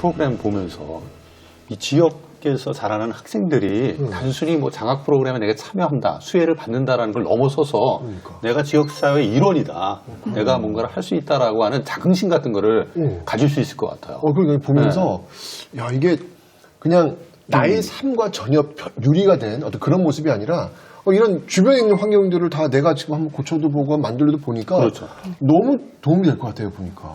프로그램 보면서 이 지역에서 자라는 학생들이 단순히 뭐 장학 프로그램에 내가 참여한다, 수혜를 받는다라는 걸 넘어서서 그러니까. 내가 지역사회의 일원이다, 내가 뭔가를 할 수 있다라고 하는 자긍심 같은 거를 가질 수 있을 것 같아요. 그러니까 보면서 야 이게 그냥 나의 삶과 전혀 유리가 된 어떤 그런 모습이 아니라 이런 주변에 있는 환경들을 다 내가 지금 한번 고쳐도 보고 만들어도 보니까 그렇죠. 너무 도움이 될 것 같아요 보니까.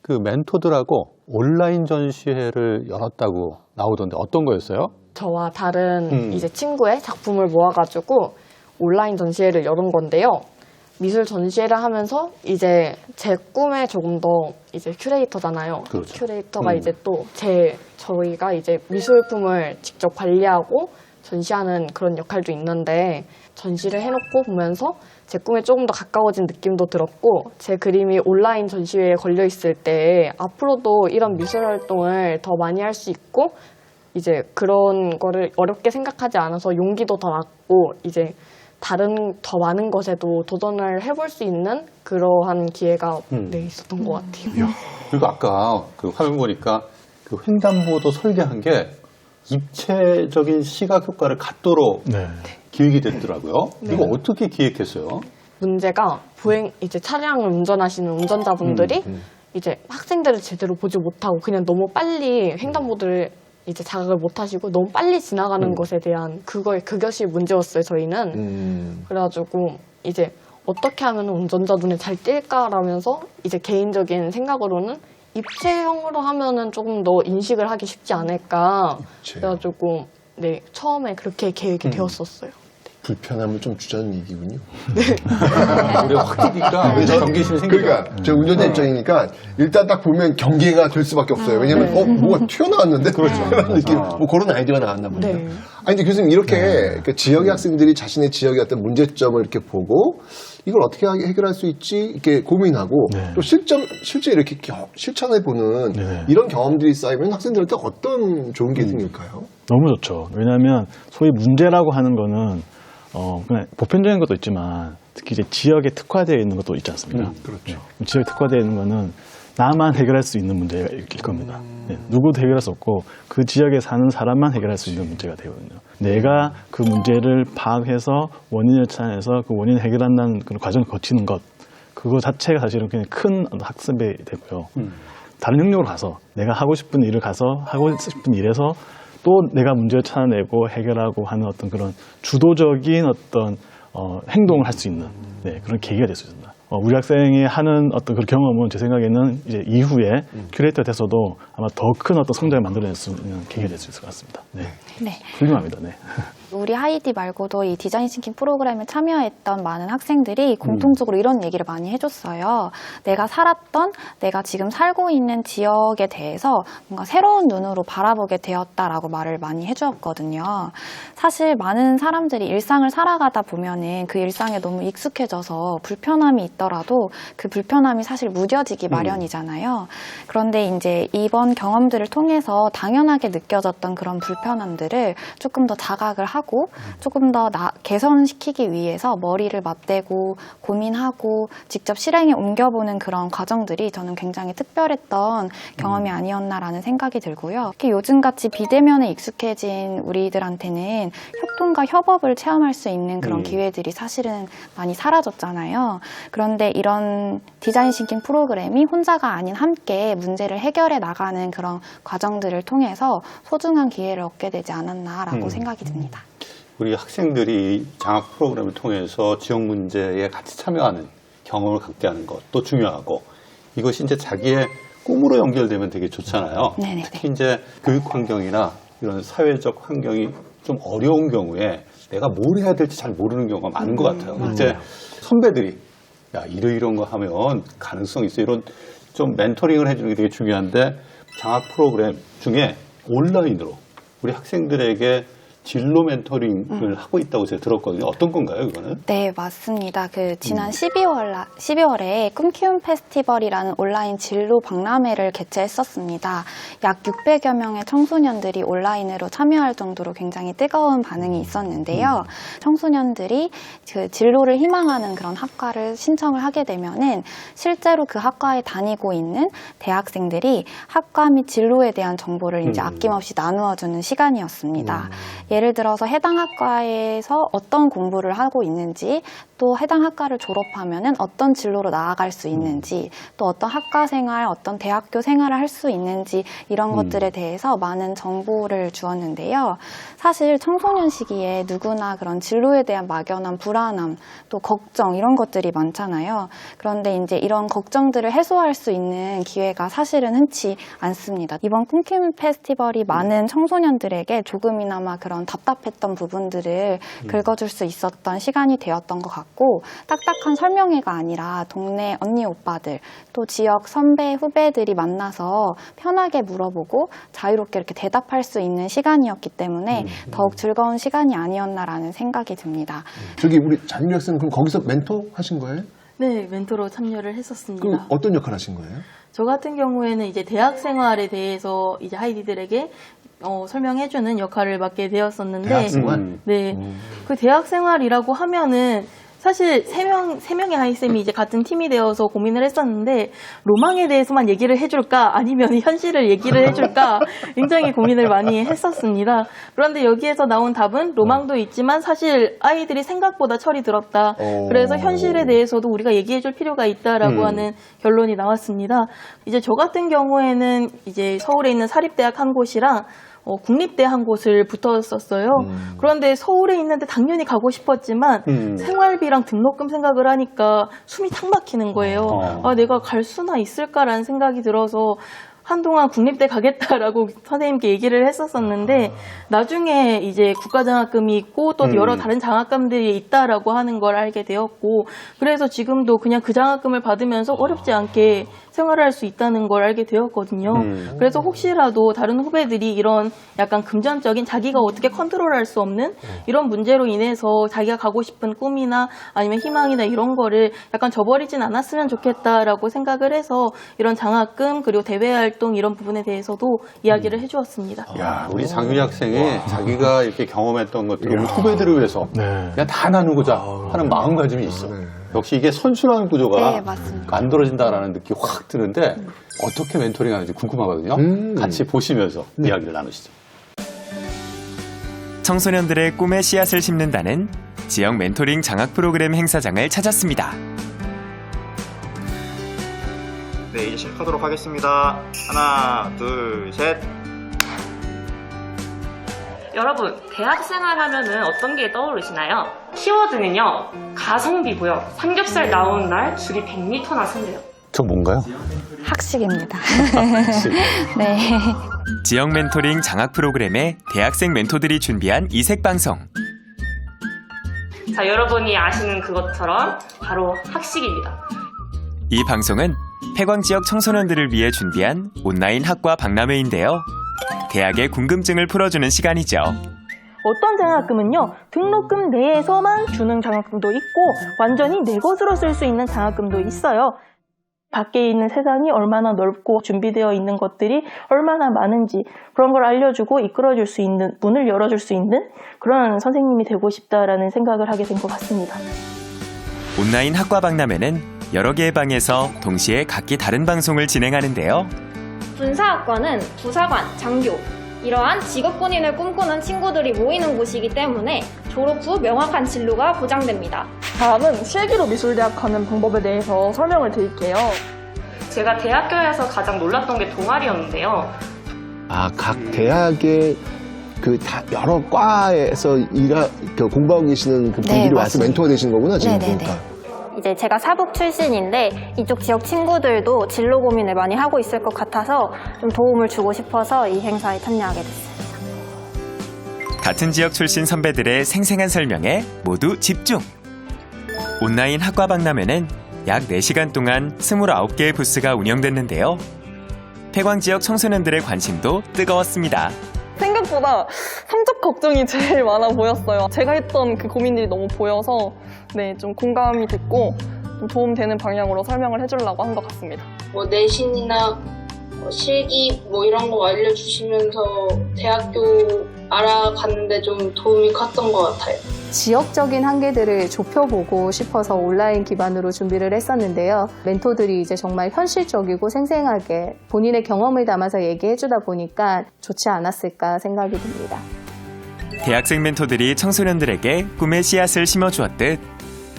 그 멘토들하고 온라인 전시회를 열었다고 나오던데 어떤 거였어요? 저와 다른 이제 친구의 작품을 모아가지고 온라인 전시회를 열은 건데요. 미술 전시회를 하면서 이제 제 꿈에 조금 더 이제 큐레이터잖아요. 그렇죠. 큐레이터가 이제 또 저희가 이제 미술품을 직접 관리하고 전시하는 그런 역할도 있는데 전시를 해놓고 보면서 제 꿈에 조금 더 가까워진 느낌도 들었고 제 그림이 온라인 전시회에 걸려 있을 때 앞으로도 이런 미술 활동을 더 많이 할 수 있고 이제 그런 거를 어렵게 생각하지 않아서 용기도 더 낳고 이제 다른 더 많은 것에도 도전을 해볼 수 있는 그러한 기회가 네, 있었던 것 같아요. 그리고 아까 그 화면 보니까 그 횡단보도 설계한 게 입체적인 시각 효과를 갖도록 기획이 됐더라고요. 네. 이거 어떻게 기획했어요? 문제가 이제 차량을 운전하시는 운전자분들이 이제 학생들을 제대로 보지 못하고 그냥 너무 빨리 횡단보도를 이제 자각을 못 하시고 너무 빨리 지나가는 것에 대한 그것이 문제였어요, 저희는. 그래가지고 이제 어떻게 하면 운전자 눈에 잘 띌까라면서 이제 개인적인 생각으로는 입체형으로 하면은 조금 더 인식을 하기 쉽지 않을까. 입체. 그래가지고 네, 처음에 그렇게 계획이 되었었어요. 불편함을 좀 주자는 얘기군요. 우리 확 뛰니까 경계심이 생기죠. 그러니까 저 운전자 입장이니까 일단 딱 보면 경계가 될 수밖에 없어요. 왜냐면 뭐가 튀어나왔는데 그런 느낌. 뭐 그런 아이디어가 나왔나 보네요. 네. 아니 근데 교수님 이렇게 그 지역의 학생들이 자신의 지역의 어떤 문제점을 이렇게 보고 이걸 어떻게 해결할 수 있지 이렇게 고민하고 또 실제 이렇게 실천해 보는 이런 경험들이 쌓이면 학생들한테 어떤 좋은 게 생길까요? 너무 좋죠. 왜냐하면 소위 문제라고 하는 거는 그냥 보편적인 것도 있지만 특히 이제 지역에 특화되어 있는 것도 있지 않습니까? 그렇죠. 지역에 특화되어 있는 거는 나만 해결할 수 있는 문제일 겁니다. 누구도 해결할 수 없고 그 지역에 사는 사람만 해결할 수 있는 문제가 되거든요. 내가 그 문제를 파악해서 원인을 찾아내서 그 원인을 해결한다는 그런 과정을 거치는 것, 그거 자체가 사실은 굉장히 큰 학습이 되고요. 다른 영역으로 가서 내가 하고 싶은 일을 가서 하고 싶은 일에서 또 내가 문제를 찾아내고 해결하고 하는 어떤 그런 주도적인 어떤 행동을 할 수 있는 그런 계기가 될 수 있습니다. 우리 학생이 하는 어떤 그 경험은 제 생각에는 이제 이후에 큐레이터 돼서도 아마 더 큰 어떤 성장을 만들어낼 수 있는 계기가 될 수 있을 것 같습니다. 네. 훌륭합니다. 네. 우리 하이디 말고도 이 디자인 싱킹 프로그램에 참여했던 많은 학생들이 공통적으로 이런 얘기를 많이 해줬어요. 내가 살았던, 내가 지금 살고 있는 지역에 대해서 뭔가 새로운 눈으로 바라보게 되었다라고 말을 많이 해주었거든요. 사실 많은 사람들이 일상을 살아가다 보면은 그 일상에 너무 익숙해져서 불편함이 있더라도 그 불편함이 사실 무뎌지기 마련이잖아요. 그런데 이제 이번 경험들을 통해서 당연하게 느껴졌던 그런 불편함들을 조금 더 자각을 하고 조금 더 개선시키기 위해서 머리를 맞대고 고민하고 직접 실행에 옮겨보는 그런 과정들이 저는 굉장히 특별했던 경험이 아니었나라는 생각이 들고요. 요즘같이 비대면에 익숙해진 우리들한테는 협동과 협업을 체험할 수 있는 그런 기회들이 사실은 많이 사라졌잖아요. 그런데 이런 디자인 싱킹 프로그램이 혼자가 아닌 함께 문제를 해결해 나가는 그런 과정들을 통해서 소중한 기회를 얻게 되지 않았나라고 생각이 듭니다. 우리 학생들이 장학 프로그램을 통해서 지역 문제에 같이 참여하는 경험을 갖게 하는 것도 중요하고 이것이 이제 자기의 꿈으로 연결되면 되게 좋잖아요. 네네네. 특히 이제 교육 환경이나 이런 사회적 환경이 좀 어려운 경우에 내가 뭘 해야 될지 잘 모르는 경우가 많은 것 같아요. 이제 선배들이 야 이런 거 하면 가능성 있어 이런 좀 멘토링을 해주는 게 되게 중요한데 장학 프로그램 중에 온라인으로 우리 학생들에게 진로 멘토링을 하고 있다고 제가 들었거든요. 어떤 건가요, 이거는? 네, 맞습니다. 지난 12월에 꿈키움 페스티벌이라는 온라인 진로 박람회를 개최했었습니다. 약 600여 명의 청소년들이 온라인으로 참여할 정도로 굉장히 뜨거운 반응이 있었는데요. 청소년들이 그 진로를 희망하는 그런 학과를 신청을 하게 되면은 실제로 그 학과에 다니고 있는 대학생들이 학과 및 진로에 대한 정보를 이제 아낌없이 나누어주는 시간이었습니다. 예를 들어서 해당 학과에서 어떤 공부를 하고 있는지, 또 해당 학과를 졸업하면은 어떤 진로로 나아갈 수 있는지, 또 어떤 학과 생활, 어떤 대학교 생활을 할 수 있는지 이런 것들에 대해서 많은 정보를 주었는데요. 사실 청소년 시기에 누구나 그런 진로에 대한 막연한 불안함, 또 걱정 이런 것들이 많잖아요. 그런데 이제 이런 걱정들을 해소할 수 있는 기회가 사실은 흔치 않습니다. 이번 꿈키움 페스티벌이 많은 청소년들에게 조금이나마 그런 답답했던 부분들을 긁어줄 수 있었던 시간이 되었던 것 같고, 딱딱한 설명회가 아니라 동네 언니 오빠들, 또 지역 선배 후배들이 만나서 편하게 물어보고 자유롭게 이렇게 대답할 수 있는 시간이었기 때문에 더욱 즐거운 시간이 아니었나라는 생각이 듭니다. 저기 우리 장윤 학생은 그럼 거기서 멘토 하신 거예요? 네, 멘토로 참여를 했었습니다. 그럼 어떤 역할 하신 거예요? 저 같은 경우에는 이제 대학 생활에 대해서 이제 하이디들에게 설명해주는 역할을 맡게 되었었는데, 대학 생활? 네, 그 대학 생활이라고 하면은 사실 세 명의 하이쌤이 이제 같은 팀이 되어서 고민을 했었는데, 로망에 대해서만 얘기를 해줄까 아니면 현실을 얘기를 해줄까 굉장히 고민을 많이 했었습니다. 그런데 여기에서 나온 답은 로망도 있지만 사실 아이들이 생각보다 철이 들었다. 그래서 현실에 대해서도 우리가 얘기해줄 필요가 있다라고 하는 결론이 나왔습니다. 이제 저 같은 경우에는 이제 서울에 있는 사립대학 한 곳이랑 국립대 한 곳을 붙었었어요. 그런데 서울에 있는데 당연히 가고 싶었지만 생활비랑 등록금 생각을 하니까 숨이 탁 막히는 거예요. 아, 내가 갈 수나 있을까라는 생각이 들어서 한동안 국립대 가겠다라고 선생님께 얘기를 했었었는데, 나중에 이제 국가장학금이 있고 또 여러 다른 장학금들이 있다라고 하는 걸 알게 되었고, 그래서 지금도 그냥 그 장학금을 받으면서 어렵지 않게 생활할 수 있다는 걸 알게 되었거든요. 그래서 혹시라도 다른 후배들이 이런 약간 금전적인, 자기가 어떻게 컨트롤할 수 없는 이런 문제로 인해서 자기가 가고 싶은 꿈이나 아니면 희망이나 이런 거를 약간 저버리진 않았으면 좋겠다라고 생각을 해서 이런 장학금 그리고 대외 활동 이런 부분에 대해서도 이야기를 해주었습니다. 야, 우리 장윤희 학생이 자기가 이렇게 경험했던 것들을 후배들을 위해서 그냥 다 나누고자 하는 마음가짐이 있어. 역시 이게 선순환 구조가 네, 맞습니다. 만들어진다라는 느낌이 확 드는데, 어떻게 멘토링 하는지 궁금하거든요. 같이 보시면서 이야기를 나누시죠. 청소년들의 꿈에 씨앗을 심는다는 지역 멘토링 장학 프로그램 행사장을 찾았습니다. 네, 이제 시작하도록 하겠습니다. 하나, 둘, 셋. 여러분, 대학생활 하면은 어떤 게 떠오르시나요? 키워드는요, 가성비고요. 삼겹살 나오는 날 줄이 100m나 선대요. 저 뭔가요? 학식입니다. 네. 지역 멘토링 장학 프로그램에 대학생 멘토들이 준비한 이색 방송. 자, 여러분이 아시는 그것처럼 바로 학식입니다. 이 방송은 폐광 지역 청소년들을 위해 준비한 온라인 학과 박람회인데요. 대학의 궁금증을 풀어주는 시간이죠. 어떤 장학금은요, 등록금 내에서만 주는 장학금도 있고 완전히 내 것으로 쓸 수 있는 장학금도 있어요. 밖에 있는 세상이 얼마나 넓고 준비되어 있는 것들이 얼마나 많은지 그런 걸 알려주고 이끌어줄 수 있는, 문을 열어줄 수 있는 그런 선생님이 되고 싶다라는 생각을 하게 된 것 같습니다. 온라인 학과 박람회는 여러 개의 방에서 동시에 각기 다른 방송을 진행하는데요. 군사학과는 부사관, 장교, 이러한 직업 군인을 꿈꾸는 친구들이 모이는 곳이기 때문에 졸업 후 명확한 진로가 보장됩니다. 다음은 실기로 미술대학 가는 방법에 대해서 설명을 드릴게요. 제가 대학교에서 가장 놀랐던 게 동아리였는데요. 각 대학의 여러 과에서 공부하고 계시는 그 분들이 네, 와서 맞습니다. 멘토가 되신 거구나, 지금 네네네. 보니까. 이제 제가 사북 출신인데 이쪽 지역 친구들도 진로 고민을 많이 하고 있을 것 같아서 좀 도움을 주고 싶어서 이 행사에 참여하게 됐습니다. 같은 지역 출신 선배들의 생생한 설명에 모두 집중! 온라인 학과 박람회는 약 4시간 동안 29개의 부스가 운영됐는데요. 폐광 지역 청소년들의 관심도 뜨거웠습니다. 생각 생각보다 성적 걱정이 제일 많아 보였어요. 제가 했던 그 고민들이 너무 보여서 네, 좀 공감이 됐고 좀 도움되는 방향으로 설명을 해주려고 한 것 같습니다. 뭐 내신이나 실기 뭐 이런 거 알려주시면서 대학교 알아갔는데 좀 도움이 컸던 것 같아요. 지역적인 한계들을 좁혀보고 싶어서 온라인 기반으로 준비를 했었는데요. 멘토들이 이제 정말 현실적이고 생생하게 본인의 경험을 담아서 얘기해주다 보니까 좋지 않았을까 생각이 듭니다. 대학생 멘토들이 청소년들에게 꿈의 씨앗을 심어주었듯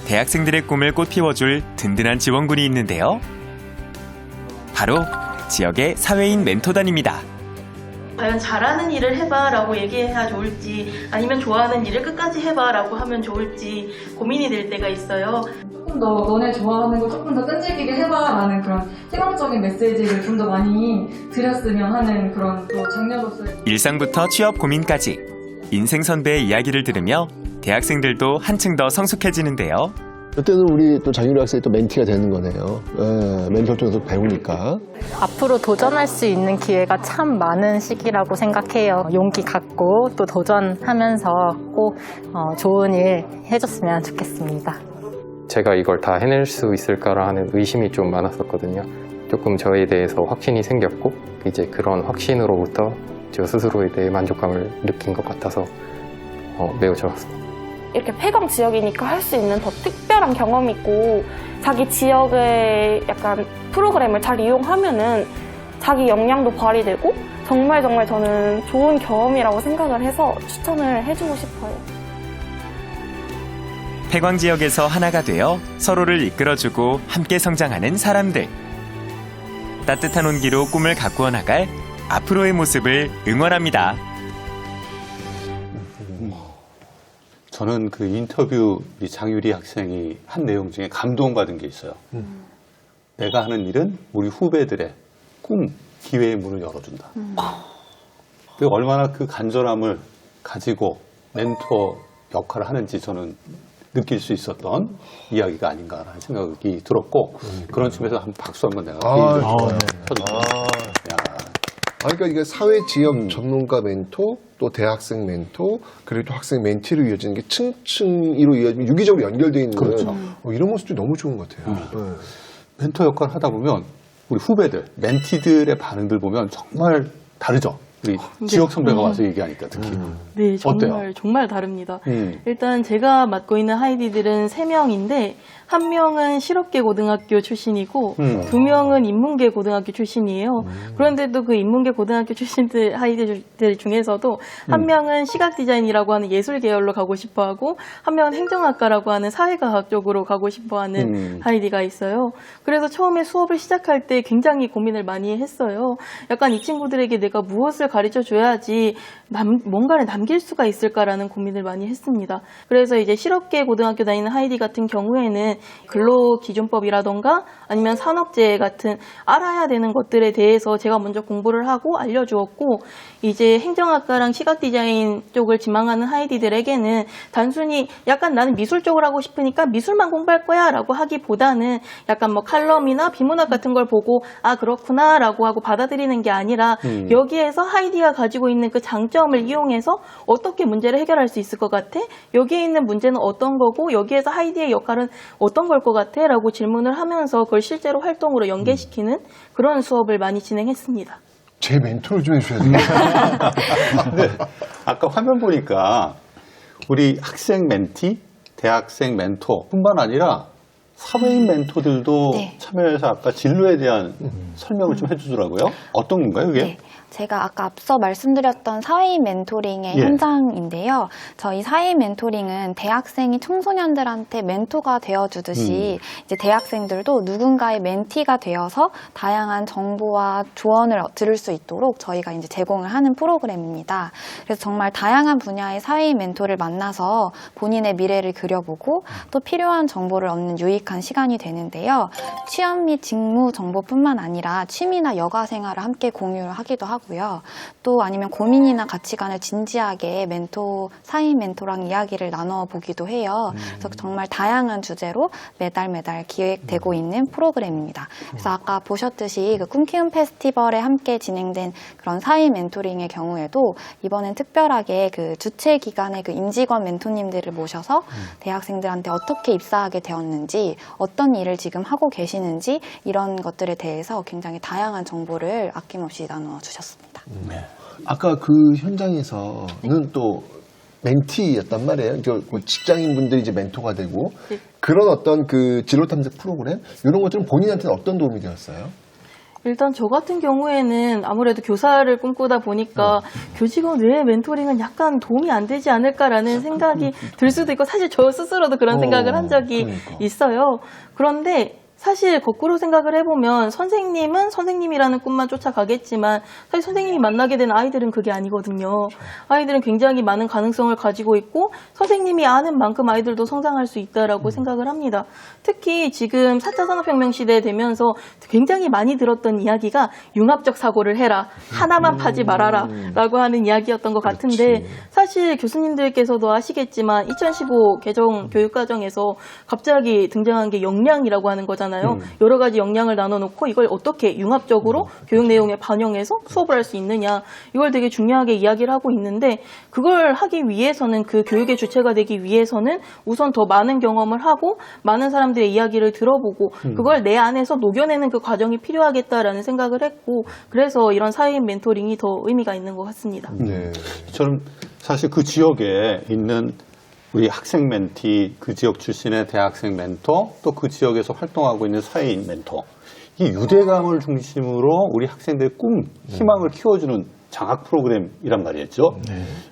대학생들의 꿈을 꽃피워줄 든든한 지원군이 있는데요. 바로 지역의 사회인 멘토단입니다. 과연 잘하는 일을 해봐라고 얘기해야 좋을지 아니면 좋아하는 일을 끝까지 해봐라고 하면 좋을지 고민이 될 때가 있어요. 조금 더 너네 좋아하는 거 조금 더 끈질기게 해봐라는 그런 희망적인 메시지를 좀 더 많이 드렸으면 하는 그런 또 장녀로서 일상부터 취업 고민까지 인생 선배의 이야기를 들으며 대학생들도 한층 더 성숙해지는데요. 그때는 우리 또 장유리 학생이 또 멘티가 되는 거네요. 멘토를 통해서 배우니까. 앞으로 도전할 수 있는 기회가 참 많은 시기라고 생각해요. 용기 갖고 또 도전하면서 꼭 좋은 일 해줬으면 좋겠습니다. 제가 이걸 다 해낼 수 있을까라 하는 의심이 좀 많았었거든요. 조금 저에 대해서 확신이 생겼고 이제 그런 확신으로부터 저 스스로에 대해 만족감을 느낀 것 같아서 매우 좋았습니다. 이렇게 폐광 지역이니까 할 수 있는 더 특별한 경험이 있고 자기 지역의 약간 프로그램을 잘 이용하면은 자기 역량도 발휘되고 정말 저는 좋은 경험이라고 생각을 해서 추천을 해주고 싶어요. 폐광 지역에서 하나가 되어 서로를 이끌어주고 함께 성장하는 사람들. 따뜻한 온기로 꿈을 가꾸어 나갈 앞으로의 모습을 응원합니다. 저는 그 인터뷰 우리 장유리 학생이 한 내용 중에 감동받은 게 있어요. 내가 하는 일은 우리 후배들의 꿈, 기회의 문을 열어준다. 그리고 얼마나 그 간절함을 가지고 멘토 역할을 하는지 저는 느낄 수 있었던 이야기가 아닌가라는 생각이 들었고 그런 측면에서 한 박수 한번 내가 쳐줄게요. 그러니까 이게 사회 지역 전문가 멘토, 또 대학생 멘토, 그리고 또 학생 멘티로 이어지는 게 층층이로 이어지면 유기적으로 연결되어 있는 그렇죠. 이런 모습도 너무 좋은 것 같아요. 멘토 역할을 하다 보면 우리 후배들, 멘티들의 반응들 보면 정말 다르죠. 우리 지역 선배가 와서 얘기하니까 특히. 네, 어때요? 정말 다릅니다. 일단 제가 맡고 있는 하이디들은 3명인데 한 명은 실업계 고등학교 출신이고 2명은 인문계 고등학교 출신이에요. 그런데도 그 인문계 고등학교 출신들 하이디들 중에서도 한 명은 시각 디자인이라고 하는 예술 계열로 가고 싶어하고 한 명은 행정학과라고 하는 사회과학 쪽으로 가고 싶어하는 하이디가 있어요. 그래서 처음에 수업을 시작할 때 굉장히 고민을 많이 했어요. 약간 이 친구들에게 내가 무엇을 가르쳐 줘야지 뭔가를 남길 수가 있을까라는 고민을 많이 했습니다. 그래서 이제 실업계 고등학교 다니는 하이디 같은 경우에는 근로기준법이라던가 아니면 산업재해 같은 알아야 되는 것들에 대해서 제가 먼저 공부를 하고 알려주었고 이제 행정학과랑 시각디자인 쪽을 지망하는 하이디들에게는 단순히 약간 나는 미술 쪽을 하고 싶으니까 미술만 공부할 거야 라고 하기보다는 약간 뭐 칼럼이나 비문학 같은 걸 보고 아 그렇구나 라고 하고 받아들이는 게 아니라 여기에서 하이디가 가지고 있는 그 장점을 이용해서 어떻게 문제를 해결할 수 있을 것 같아? 여기에 있는 문제는 어떤 거고 여기에서 하이디의 역할은 어떤 걸 것 같아? 라고 질문을 하면서 그걸 실제로 활동으로 연계시키는 그런 수업을 많이 진행했습니다. 제 멘토를 좀 해주셔야 돼요. 근데 아까 화면 보니까 우리 학생 멘티, 대학생 멘토뿐만 아니라 사회인 멘토들도 참여해서 아까 진로에 대한 설명을 좀 해주더라고요. 어떤 건가요, 이게? 네. 제가 아까 앞서 말씀드렸던 사회인 멘토링의 현장인데요. 저희 사회인 멘토링은 대학생이 청소년들한테 멘토가 되어주듯이 이제 대학생들도 누군가의 멘티가 되어서 다양한 정보와 조언을 들을 수 있도록 저희가 이제 제공을 하는 프로그램입니다. 그래서 정말 다양한 분야의 사회인 멘토를 만나서 본인의 미래를 그려보고 또 필요한 정보를 얻는 유익한 유익한 시간이 되는데요. 취업 및 직무 정보뿐만 아니라 취미나 여가 생활을 함께 공유를 하기도 하고요. 또 아니면 고민이나 가치관을 진지하게 사인 멘토랑 이야기를 나눠보기도 해요. 그래서 정말 다양한 주제로 매달 기획되고 있는 프로그램입니다. 그래서 아까 보셨듯이 그 꿈키움 페스티벌에 함께 진행된 그런 사인 멘토링의 경우에도 이번엔 특별하게 그 주최 기관의 그 임직원 멘토님들을 모셔서 대학생들한테 어떻게 입사하게 되었는지, 어떤 일을 지금 하고 계시는지 이런 것들에 대해서 굉장히 다양한 정보를 아낌없이 나누어 주셨습니다. 네. 아까 그 현장에서는 또 멘티였단 말이에요. 그 직장인분들이 이제 멘토가 되고 그런 어떤 그 진로 탐색 프로그램 이런 것들은 본인한테는 어떤 도움이 되었어요? 일단 저 같은 경우에는 아무래도 교사를 꿈꾸다 보니까 교직원 외의 멘토링은 약간 도움이 안 되지 않을까라는 생각이 들 수도 있고, 사실 저 스스로도 그런 생각을 한 적이 있어요. 그런데 사실 거꾸로 생각을 해보면 선생님은 선생님이라는 꿈만 쫓아가겠지만 사실 선생님이 만나게 된 아이들은 그게 아니거든요. 아이들은 굉장히 많은 가능성을 가지고 있고 선생님이 아는 만큼 아이들도 성장할 수 있다라고 생각을 합니다. 특히 지금 4차 산업혁명 시대에 되면서 굉장히 많이 들었던 이야기가 융합적 사고를 해라, 하나만 파지 말아라 라고 하는 이야기였던 것 같은데, 사실 교수님들께서도 아시겠지만 2015 개정 교육과정에서 갑자기 등장한 게 역량이라고 하는 거잖아요. 여러 가지 역량을 나눠놓고 이걸 어떻게 융합적으로 교육 내용에 반영해서 수업을 할 수 있느냐, 이걸 되게 중요하게 이야기를 하고 있는데, 그걸 하기 위해서는, 그 교육의 주체가 되기 위해서는 우선 더 많은 경험을 하고 많은 사람들의 이야기를 들어보고 그걸 내 안에서 녹여내는 그 과정이 필요하겠다라는 생각을 했고, 그래서 이런 사회인 멘토링이 더 의미가 있는 것 같습니다. 네. 저는 사실 그 지역에 있는 우리 학생 멘티, 그 지역 출신의 대학생 멘토, 또 그 지역에서 활동하고 있는 사회인 멘토, 이 유대감을 중심으로 우리 학생들의 꿈, 희망을 키워주는 장학 프로그램이란 말이었죠.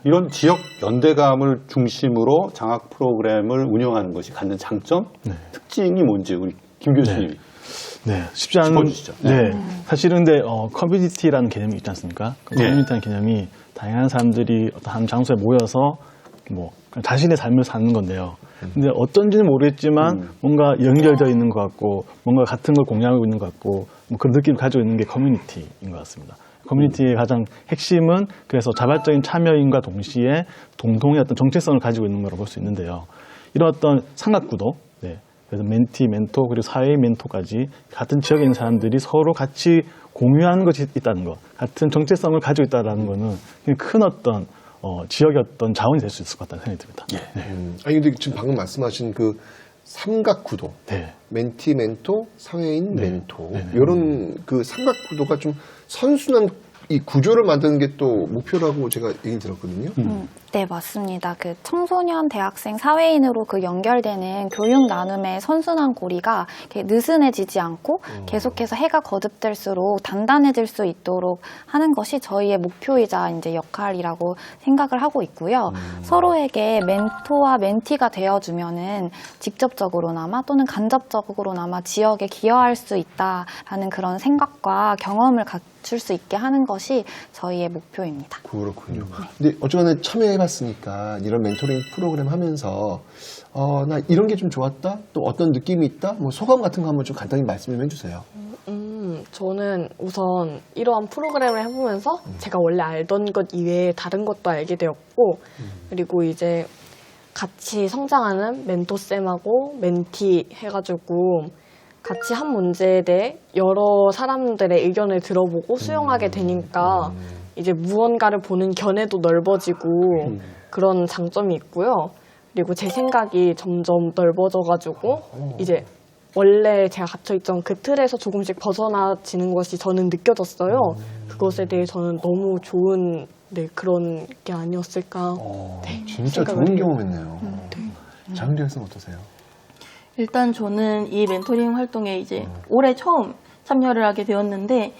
이런 지역 연대감을 중심으로 장학 프로그램을 운영하는 것이 갖는 장점, 특징이 뭔지 우리 김 교수님이 쉽지 않은. 짚어주시죠. 사실은 근데 커뮤니티라는 개념이 있지 않습니까? 그 커뮤니티라는 개념이 다양한 사람들이 어떤 한 장소에 모여서 뭐 자신의 삶을 사는 건데요. 근데 어떤지는 모르겠지만 뭔가 연결되어 있는 것 같고 뭔가 같은 걸 공유하고 있는 것 같고 뭐 그런 느낌을 가지고 있는 게 커뮤니티인 것 같습니다. 커뮤니티의 가장 핵심은 그래서 자발적인 참여인과 동시에 공동의 어떤 정체성을 가지고 있는 거라고 볼 수 있는데요. 이런 어떤 삼각구도, 그래서 멘티, 멘토, 그리고 사회인 멘토까지 같은 지역에 있는 사람들이 서로 같이 공유하는 것이 있다는 것, 같은 정체성을 가지고 있다는 것은 큰 어떤 지역의 어떤 자원이 될 수 있을 것 같다는 생각이 듭니다. 아니 근데 지금 방금 말씀하신 그 삼각구도, 멘티, 멘토, 사회인, 멘토, 이런 그 삼각구도가 좀 선순환 이 구조를 만드는 게 또 목표라고 제가 얘기 들었거든요. 네, 맞습니다. 그 청소년, 대학생, 사회인으로 그 연결되는 교육 나눔의 선순환 고리가 이렇게 느슨해지지 않고 계속해서 해가 거듭될수록 단단해질 수 있도록 하는 것이 저희의 목표이자 이제 역할이라고 생각을 하고 있고요. 서로에게 멘토와 멘티가 되어주면은 직접적으로나마 또는 간접적으로나마 지역에 기여할 수 있다라는 그런 생각과 경험을 갖출 수 있게 하는 것이 저희의 목표입니다. 그렇군요. 근데 어쨌든 참여해봤으니까 이런 멘토링 프로그램 하면서 나 이런 게 좀 좋았다? 또 어떤 느낌이 있다? 뭐 소감 같은 거 한번 좀 간단히 말씀 좀 해주세요. 저는 우선 이러한 프로그램을 해보면서 제가 원래 알던 것 이외에 다른 것도 알게 되었고, 그리고 이제 같이 성장하는 멘토쌤하고 멘티 해가지고 같이 한 문제에 대해 여러 사람들의 의견을 들어보고 수용하게 되니까 이제 무언가를 보는 견해도 넓어지고 그런 장점이 있고요. 그리고 제 생각이 점점 넓어져가지고 이제 원래 제가 갇혀있던 그 틀에서 조금씩 벗어나지는 것이 저는 느껴졌어요. 그것에 대해 저는 너무 좋은 그런 게 아니었을까. 진짜 좋은 경험했네요. 장윤정 교수는 어떠세요? 일단 저는 이 멘토링 활동에 이제 올해 처음 참여를 하게 되었는데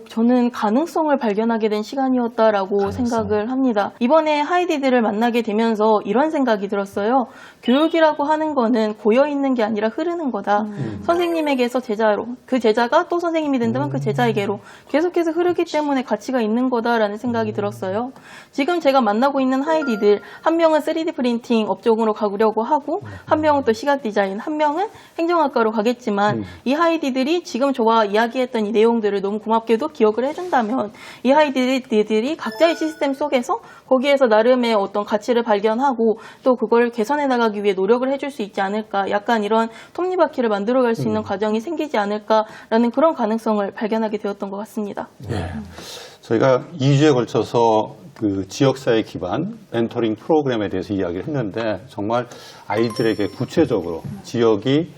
저는 가능성을 발견하게 된 시간이었다라고 생각을 합니다. 이번에 하이디들을 만나게 되면서 이런 생각이 들었어요. 교육이라고 하는 거는 고여있는 게 아니라 흐르는 거다. 선생님에게서 제자로, 그 제자가 또 선생님이 된다면 그 제자에게로 계속해서 흐르기 때문에 가치가 있는 거다라는 생각이 들었어요. 지금 제가 만나고 있는 하이디들, 한 명은 3D 프린팅 업종으로 가려고 하고, 한 명은 또 시각 디자인, 한 명은 행정학과로 가겠지만, 이 하이디들이 지금 저와 이야기했던 이 내용들을 너무 고맙게도 기억을 해준다면 이 아이들이 각자의 시스템 속에서 거기에서 나름의 어떤 가치를 발견하고 또 그걸 개선해 나가기 위해 노력을 해줄 수 있지 않을까, 약간 이런 톱니바퀴를 만들어갈 수 있는 과정이 생기지 않을까라는 그런 가능성을 발견하게 되었던 것 같습니다. 네. 저희가 2주에 걸쳐서 그 지역사회 기반 멘토링 프로그램에 대해서 이야기를 했는데 정말 아이들에게 구체적으로 지역이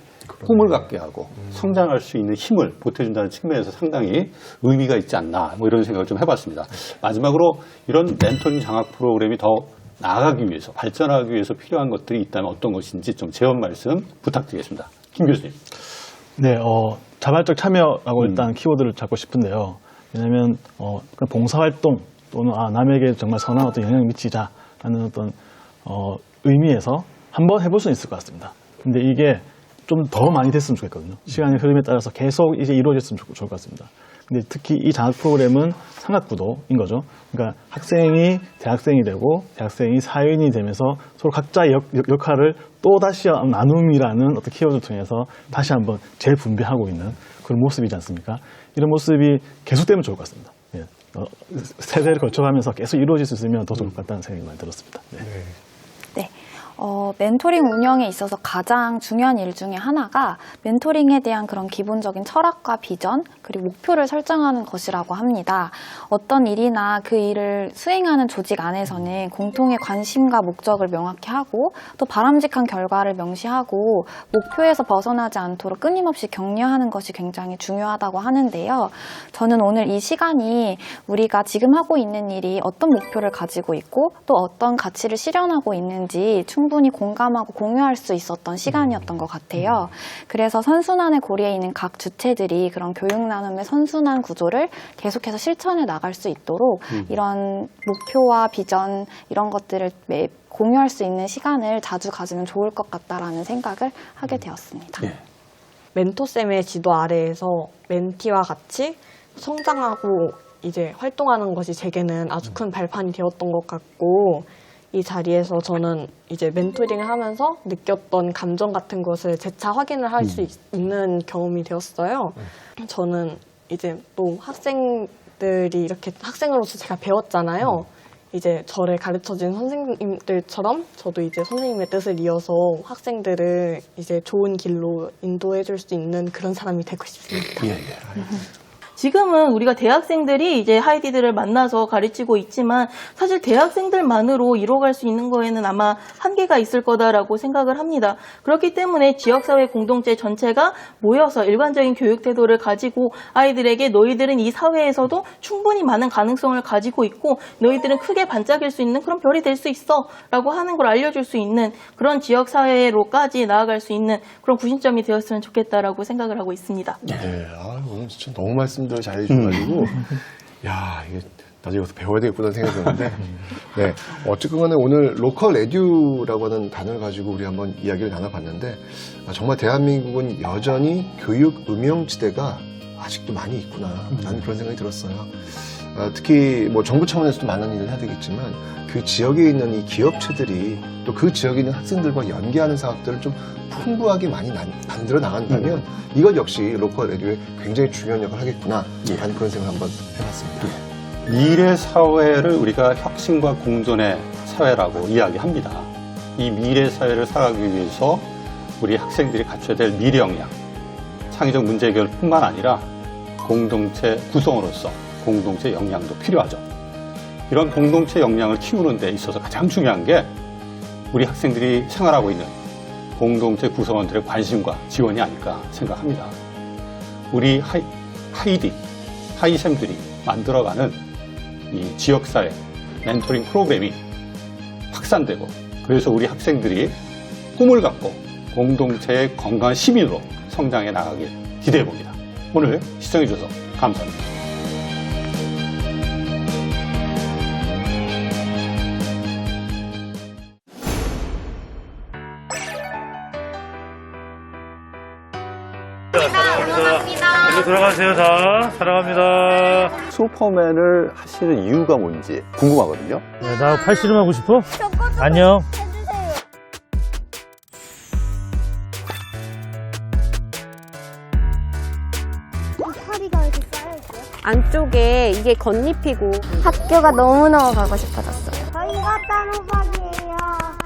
꿈을 갖게 하고 성장할 수 있는 힘을 보태준다는 측면에서 상당히 의미가 있지 않나 뭐 이런 생각을 좀 해봤습니다. 마지막으로 이런 멘토링 장학 프로그램이 더 나아가기 위해서 발전하기 위해서 필요한 것들이 있다면 어떤 것인지 좀 제언 말씀 부탁드리겠습니다. 김 교수님. 네, 자발적 참여라고 일단 키워드를 잡고 싶은데요. 왜냐하면 봉사활동 또는 남에게 정말 선한 어떤 영향을 미치자라는 어떤 의미에서 한번 해볼 수는 있을 것 같습니다. 근데 이게 좀 더 많이 됐으면 좋겠거든요. 시간의 흐름에 따라서 계속 이제 이루어졌으면 좋을 것 같습니다. 근데 특히 이 장학 프로그램은 삼각구도인 거죠. 그러니까 학생이 대학생이 되고 대학생이 사회인이 되면서 서로 각자의 역할을 또 다시 나눔이라는 어떤 키워드를 통해서 다시 한번 재분배하고 있는 그런 모습이지 않습니까? 이런 모습이 계속되면 좋을 것 같습니다. 예. 세대를 거쳐가면서 계속 이루어질 수 있으면 더 좋을 것 같다는 생각이 많이 들었습니다. 네. 네. 멘토링 운영에 있어서 가장 중요한 일 중에 하나가 멘토링에 대한 그런 기본적인 철학과 비전 그리고 목표를 설정하는 것이라고 합니다. 어떤 일이나 그 일을 수행하는 조직 안에서는 공통의 관심과 목적을 명확히 하고 또 바람직한 결과를 명시하고 목표에서 벗어나지 않도록 끊임없이 격려하는 것이 굉장히 중요하다고 하는데요. 저는 오늘 이 시간이 우리가 지금 하고 있는 일이 어떤 목표를 가지고 있고 또 어떤 가치를 실현하고 있는지 충분히 공감하고 공유할 수 있었던 시간이었던 것 같아요. 그래서 선순환의 고리에 있는 각 주체들이 그런 교육 나눔의 선순환 구조를 계속해서 실천해 나갈 수 있도록 이런 목표와 비전 이런 것들을 공유할 수 있는 시간을 자주 가지면 좋을 것 같다라는 생각을 하게 되었습니다. 멘토쌤의 지도 아래에서 멘티와 같이 성장하고 이제 활동하는 것이 제게는 아주 큰 발판이 되었던 것 같고 이 자리에서 저는 이제 멘토링을 하면서 느꼈던 감정 같은 것을 재차 확인을 할 수 있는 경험이 되었어요. 저는 이제 또 학생들이 이렇게 학생으로서 제가 배웠잖아요. 이제 저를 가르쳐준 선생님들처럼 저도 이제 선생님의 뜻을 이어서 학생들을 이제 좋은 길로 인도해 줄 수 있는 그런 사람이 되고 싶습니다. 지금은 우리가 대학생들이 이제 하이디들을 만나서 가르치고 있지만 사실 대학생들만으로 이뤄갈 수 있는 거에는 아마 한계가 있을 거다라고 생각을 합니다. 그렇기 때문에 지역사회 공동체 전체가 모여서 일관적인 교육 태도를 가지고 아이들에게 너희들은 이 사회에서도 충분히 많은 가능성을 가지고 있고 너희들은 크게 반짝일 수 있는 그런 별이 될 수 있어 라고 하는 걸 알려줄 수 있는 그런 지역사회로까지 나아갈 수 있는 그런 구심점이 되었으면 좋겠다라고 생각을 하고 있습니다. 네, 오늘 진짜 너무 말씀들 잘 해주셔가지고 야 이게 나중에 가서 배워야 되겠구나 생각이 드는데 네, 어쨌든 간에 오늘 로컬 에듀라고 하는 단어를 가지고 우리 한번 이야기를 나눠봤는데 정말 대한민국은 여전히 교육 음영지대가 아직도 많이 있구나 라는 그런 생각이 들었어요. 특히 뭐 정부 차원에서도 많은 일을 해야 되겠지만 그 지역에 있는 이 기업체들이 또 그 지역에 있는 학생들과 연계하는 사업들을 좀 풍부하게 많이 만들어 나간다면 이것 역시 로컬 에듀에 굉장히 중요한 역할을 하겠구나 라는 그런 생각을 한번 해봤습니다. 미래 사회를 우리가 혁신과 공존의 사회라고 이야기합니다. 이 미래 사회를 살아가기 위해서 우리 학생들이 갖춰야 될 미래 역량, 창의적 문제 해결뿐만 아니라 공동체 구성원으로서 공동체 역량도 필요하죠. 이런 공동체 역량을 키우는 데 있어서 가장 중요한 게 우리 학생들이 생활하고 있는 공동체 구성원들의 관심과 지원이 아닐까 생각합니다. 우리 하이쌤들이 만들어가는 이 지역사회 멘토링 프로그램이 확산되고 그래서 우리 학생들이 꿈을 갖고 공동체의 건강한 시민으로 성장해 나가길 기대해 봅니다. 오늘 시청해 주셔서 감사합니다. 집에 돌아가세요, 다. 사랑합니다. 슈퍼맨을 하시는 이유가 뭔지 궁금하거든요. 야, 나 팔씨름 하고 싶어? 안녕. 파리가 이렇게 쌓여있어요? 안쪽에 이게 겉잎이고 학교가 너무너무 가고 싶어졌어요. 저희가 딴 호박이에요.